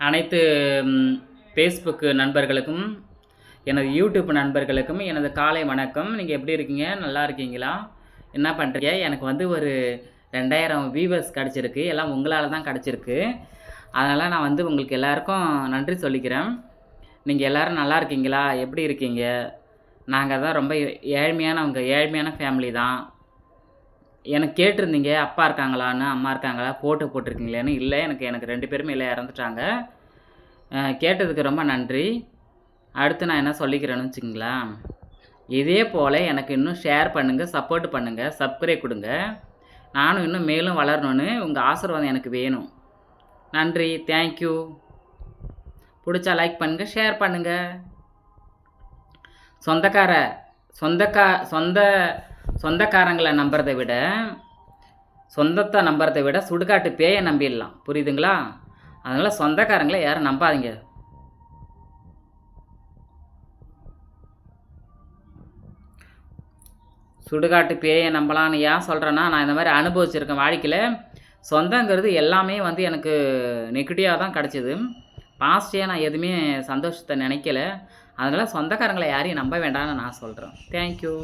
அனைத்து ஃபேஸ்புக் நண்பர்களுக்கும், எனது யூடியூப் நண்பர்களுக்கும் எனது காலை வணக்கம். நீங்கள் எப்படி இருக்கீங்க? நல்லா இருக்கீங்களா? என்ன பண்ணுறீங்க? எனக்கு வந்து ஒரு 2000 வியூவர்ஸ் கிடச்சிருக்கு. எல்லாம் உங்களால் தான் கிடச்சிருக்கு. அதனால் நான் வந்து உங்களுக்கு எல்லாருக்கும் நன்றி சொல்லிக்கிறேன். நீங்கள் எல்லோரும் நல்லா இருக்கீங்களா? எப்படி இருக்கீங்க? நாங்கள் தான் ரொம்ப ஏழ்மையான ஃபேமிலி தான். எனக்கு கேட்டிருந்தீங்க, அப்பா இருக்காங்களான்னு, அம்மா இருக்காங்களா, போட்டிருக்கீங்களேன்னு. இல்லை, எனக்கு 2 பேருமே இல்லை, இறந்துட்டாங்க. கேட்டதுக்கு ரொம்ப நன்றி. அடுத்து நான் என்ன சொல்லிக்கிறேன்னு வச்சுங்களேன், இதே போல் எனக்கு இன்னும் ஷேர் பண்ணுங்கள், சப்போர்ட் பண்ணுங்கள், சப்ஸ்கிரைப் கொடுங்க. நானும் இன்னும் மேலும் வளரணுன்னு உங்கள் ஆசீர்வாதம் எனக்கு வேணும். நன்றி, தேங்க்யூ. பிடிச்சா லைக் பண்ணுங்கள், ஷேர் பண்ணுங்கள். சொந்தக்காரங்களை நம்புறதை விட, சொந்தத்தை நம்புறதை விட சுடுகாட்டு பேயை நம்பிடலாம். புரியுதுங்களா? அதனால் சொந்தக்காரங்களை யாரும் நம்பாதீங்க. சுடுகாட்டு பேயை நம்பலான்னு ஏன் சொல்கிறேன்னா, நான் இந்த மாதிரி அனுபவிச்சிருக்கேன் வாழ்க்கையில். சொந்தங்கிறது எல்லாமே வந்து எனக்கு நெகட்டிவாக தான் கிடச்சிது. பாசிட்டிவாக நான் எதுவுமே சந்தோஷத்தை நினைக்கல. அதனால் சொந்தக்காரங்களை யாரையும் நம்ப வேண்டாம்னு நான் சொல்கிறேன். தேங்க்யூ.